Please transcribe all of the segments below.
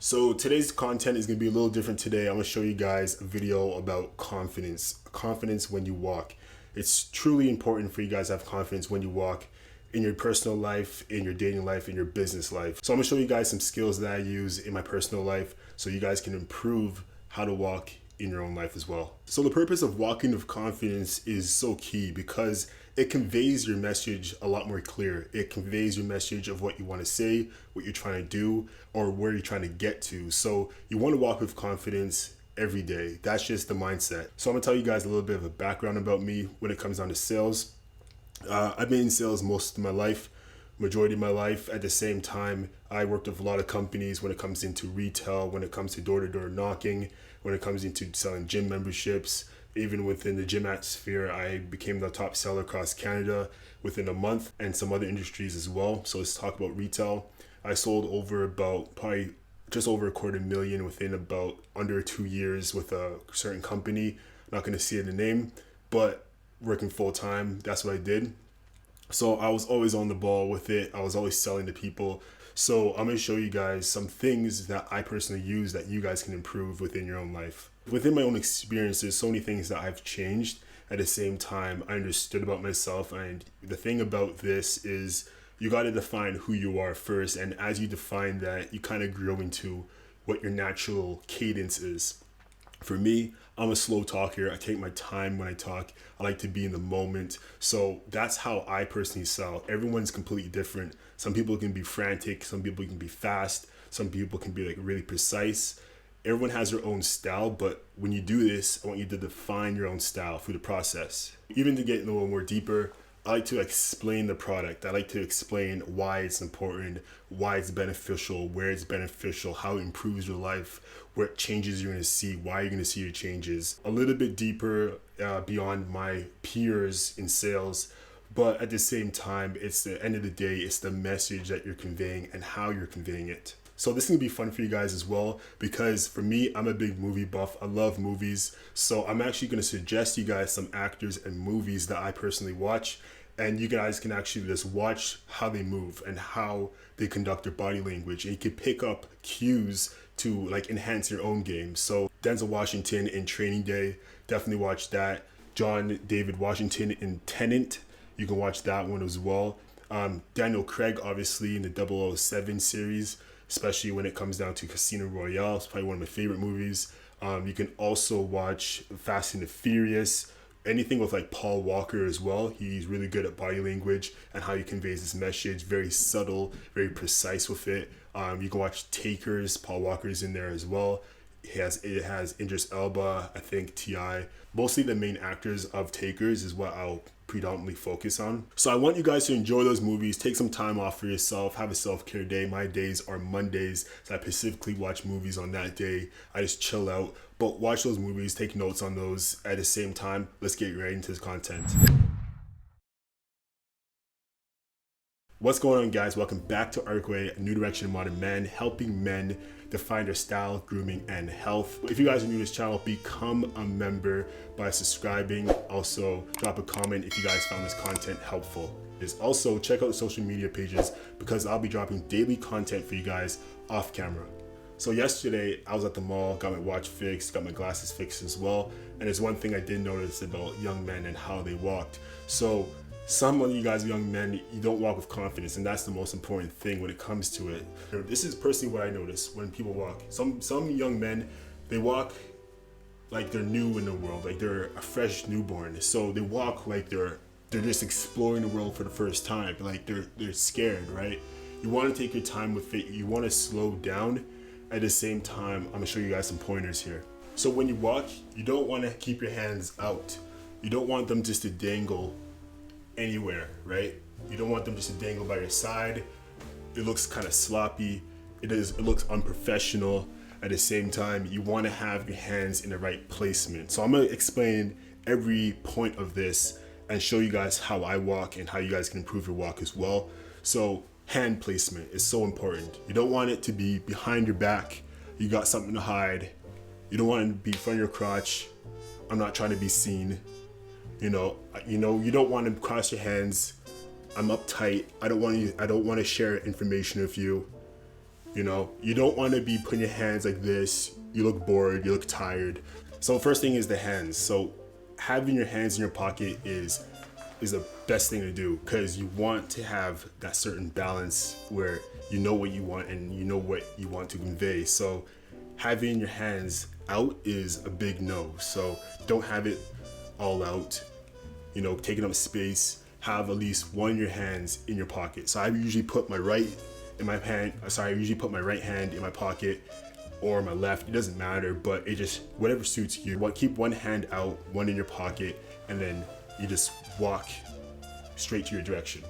So today's content is going to be a little different today. I'm going to show you guys a video about confidence. Confidence when you walk. It's truly important for you guys to have confidence when you walk in your personal life, in your dating life, in your business life. So I'm going to show you guys some skills that I use in my personal life so you guys can improve how to walk in your own life as well. So the purpose of walking with confidence is so key because it conveys your message a lot more clear. It conveys your message of what you want to say, what you're trying to do, or where you're trying to get to. So you want to walk with confidence every day. That's just the mindset. So I'm gonna tell you guys a little bit of a background about me when it comes down to sales. I've been in sales most of my life, majority of my life. At the same time, I worked with a lot of companies when it comes into retail, when it comes to door-to-door knocking, when it comes into selling gym memberships. Even within the gym atmosphere, I became the top seller across Canada within a month, and some other industries as well. So let's talk about retail. I sold over about probably just over $250,000 within about under 2 years with a certain company. Not going to say the name, but working full time, that's what I did. So I was always on the ball with it. I was always selling to people. So I'm going to show you guys some things that I personally use that you guys can improve within your own life. Within my own experiences, so many things that I've changed. At the same time, I understood about myself. And the thing about this is you got to define who you are first. And as you define that, you kind of grow into what your natural cadence is. For me, I'm a slow talker. I take my time when I talk. I like to be in the moment. So that's how I personally sell. Everyone's completely different. Some people can be frantic. Some people can be fast. Some people can be like really precise. Everyone has their own style, but when you do this, I want you to define your own style through the process. Even to get a little more deeper, I like to explain the product. I like to explain why it's important, why it's beneficial, where it's beneficial, how it improves your life, what changes you're gonna see, why you're gonna see your changes. A little bit deeper beyond my peers in sales, but at the same time, it's the end of the day, it's the message that you're conveying and how you're conveying it. So this is gonna be fun for you guys as well, because for me, I'm a big movie buff. I love movies. So I'm actually gonna suggest you guys some actors and movies that I personally watch. And you guys can actually just watch how they move and how they conduct their body language. And you can pick up cues to like enhance your own game. So Denzel Washington in Training Day, definitely watch that. John David Washington in Tenet, you can watch that one as well. Daniel Craig, obviously, in the 007 series, especially when it comes down to Casino Royale. It's probably one of my favorite movies. You can also watch Fast and the Furious, anything with like Paul Walker as well. He's really good at body language and how he conveys his message, very subtle, very precise with it. You can watch Takers, Paul Walker's in there as well. It has Idris Elba, I think T.I. Mostly the main actors of Takers is what I'll predominantly focus on. So I want you guys to enjoy those movies, take some time off for yourself, have a self-care day. My days are Mondays, so I specifically watch movies on that day. I just chill out, but watch those movies, take notes on those. At the same time, let's get right into this content. What's going on, guys? Welcome back to Arcway, a new direction in modern men, helping men define their style, grooming, and health. If you guys are new to this channel, become a member by subscribing. Also, drop a comment if you guys found this content helpful. Also, check out the social media pages because I'll be dropping daily content for you guys off camera. So yesterday, I was at the mall, got my watch fixed, got my glasses fixed as well. And there's one thing I did notice about young men and how they walked. So some of you guys, young men, you don't walk with confidence, and that's the most important thing when it comes to it. This is personally what I notice when people walk. Some young men, they walk like they're new in the world, like they're a fresh newborn. So they walk like they're just exploring the world for the first time, like they're scared, right? You want to take your time with it. You want to slow down. At the same time, I'm gonna show you guys some pointers here. So when you walk, you don't want to keep your hands out. You don't want them just to dangle anywhere, right? You don't want them just to dangle by your side. It looks kind of sloppy. It looks unprofessional. At the same time, you want to have your hands in the right placement. So I'm going to explain every point of this and show you guys how I walk and how you guys can improve your walk as well. So hand placement is so important. You don't want it to be behind your back. You got something to hide. You don't want it to be in front of your crotch. I'm not trying to be seen. You don't want to cross your hands. I'm uptight. I don't want to share information with you. You know, you don't want to be putting your hands like this. You look bored, you look tired. So first thing is the hands. So having your hands in your pocket is the best thing to do, because you want to have that certain balance where you know what you want and you know what you want to convey. So having your hands out is a big no. So don't have it all out, you know, taking up space. Have at least one of your hands in your pocket. So I usually put my right hand in my pocket, or my left, it doesn't matter, but it just, whatever suits you. Keep one hand out, one in your pocket, and then you just walk straight to your direction.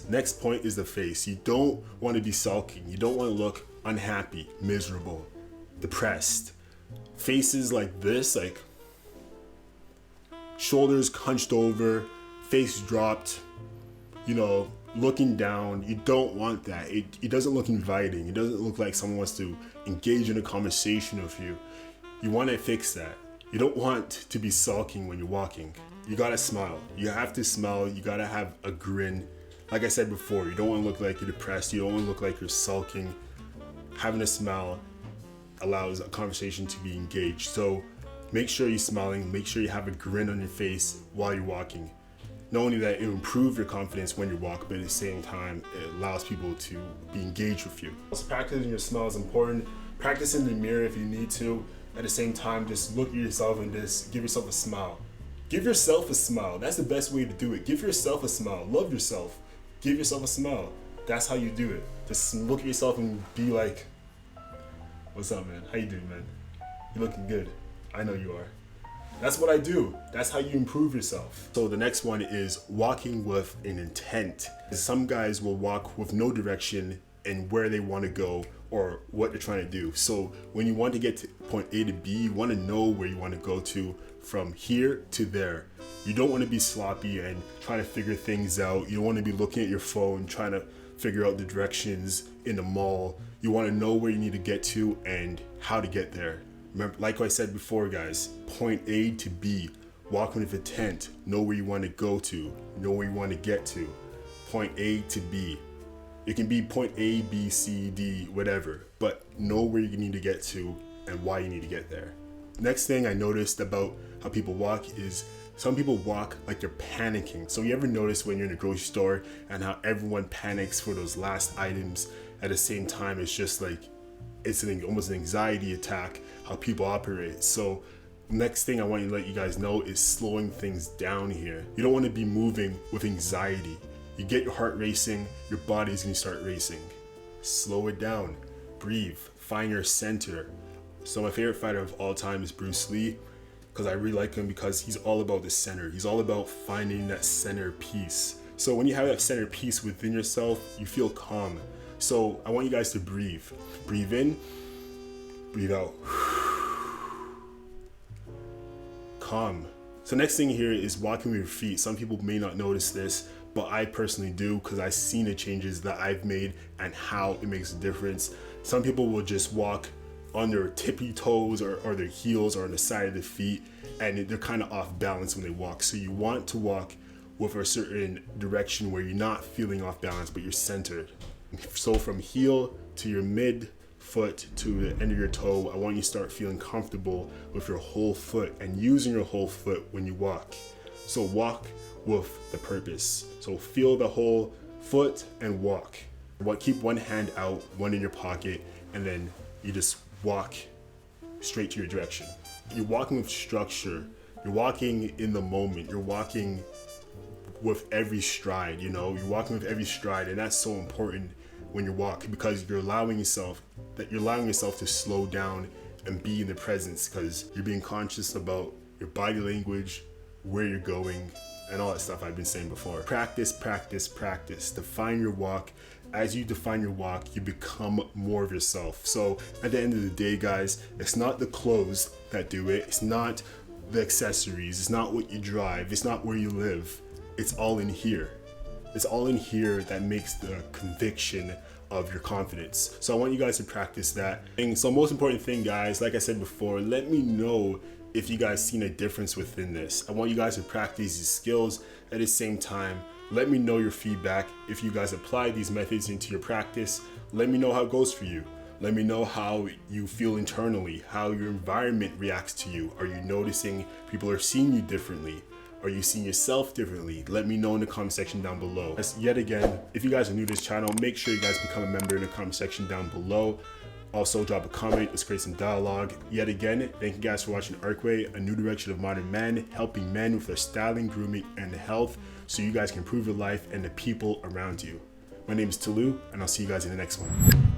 Next point is the face. You don't want to be sulking. You don't want to look unhappy, miserable, depressed. Faces like this, like shoulders hunched over, face dropped, you know, looking down. You don't want that. It doesn't look inviting. It doesn't look like someone wants to engage in a conversation with you. You want to fix that. You don't want to be sulking when you're walking. You gotta smile. You have to smile. You gotta have a grin. Like I said before, you don't want to look like you're depressed. You don't want to look like you're sulking. Having a smile allows a conversation to be engaged. So make sure you're smiling. Make sure you have a grin on your face while you're walking. Not only that, it will improve your confidence when you walk, but at the same time, it allows people to be engaged with you. Also, practicing your smile is important. Practice in the mirror if you need to. At the same time, just look at yourself and just give yourself a smile. Give yourself a smile. That's the best way to do it. Give yourself a smile. Love yourself. Give yourself a smile. That's how you do it. Just look at yourself and be like, what's up, man? How you doing, man? You're looking good. I know you are. That's what I do. That's how you improve yourself. So the next one is walking with an intent. Some guys will walk with no direction and where they want to go or what they're trying to do. So when you want to get to point A to B, you want to know where you want to go to from here to there. You don't want to be sloppy and trying to figure things out. You don't want to be looking at your phone trying to figure out the directions in the mall. You want to know where you need to get to and how to get there. Remember, like I said before, guys, point A to B, walk with intent, know where you want to go to, know where you want to get to. Point A to B. It can be point A, B, C, D, whatever, but know where you need to get to and why you need to get there. Next thing I noticed about how people walk is some people walk like they're panicking. So you ever notice when you're in a grocery store and how everyone panics for those last items at the same time? It's just like, it's almost an anxiety attack, how people operate. So next thing I want to let you guys know is slowing things down here. You don't want to be moving with anxiety. You get your heart racing, your body's going to start racing. Slow it down, breathe, find your center. So my favorite fighter of all time is Bruce Lee, because I really like him because he's all about the center. He's all about finding that center piece. So when you have that center piece within yourself, you feel calm. So I want you guys to breathe. Breathe in, breathe out. Calm. So next thing here is walking with your feet. Some people may not notice this, but I personally do, because I've seen the changes that I've made and how it makes a difference. Some people will just walk on their tippy toes or their heels or on the side of the feet, and they're kind of off balance when they walk. So you want to walk with a certain direction where you're not feeling off balance, but you're centered. So from heel to your mid foot to the end of your toe, I want you to start feeling comfortable with your whole foot and using your whole foot when you walk. So walk with the purpose. So feel the whole foot and walk. Keep one hand out, one in your pocket, and then you just walk straight to your direction. You're walking with structure. You're walking in the moment. You're walking with every stride, you know, you're walking with every stride, and that's so important when you walk, because you're allowing yourself to slow down and be in the presence, because you're being conscious about your body language, where you're going, and all that stuff I've been saying before. Practice, practice, practice. Define your walk. As you define your walk, you become more of yourself. So at the end of the day, guys, it's not the clothes that do it. It's not the accessories. It's not what you drive. It's not where you live. It's all in here. It's all in here that makes the conviction of your confidence. So I want you guys to practice that. And so most important thing, guys, like I said before, let me know if you guys seen a difference within this. I want you guys to practice these skills at the same time. Let me know your feedback. If you guys apply these methods into your practice, let me know how it goes for you. Let me know how you feel internally, how your environment reacts to you. Are you noticing people are seeing you differently? Are you seeing yourself differently? Let me know in the comment section down below. As yet again, if you guys are new to this channel, make sure you guys become a member in the comment section down below. Also drop a comment, let's create some dialogue. Yet again, thank you guys for watching Arcway, a new direction of modern men, helping men with their styling, grooming, and health so you guys can improve your life and the people around you. My name is Tolu, and I'll see you guys in the next one.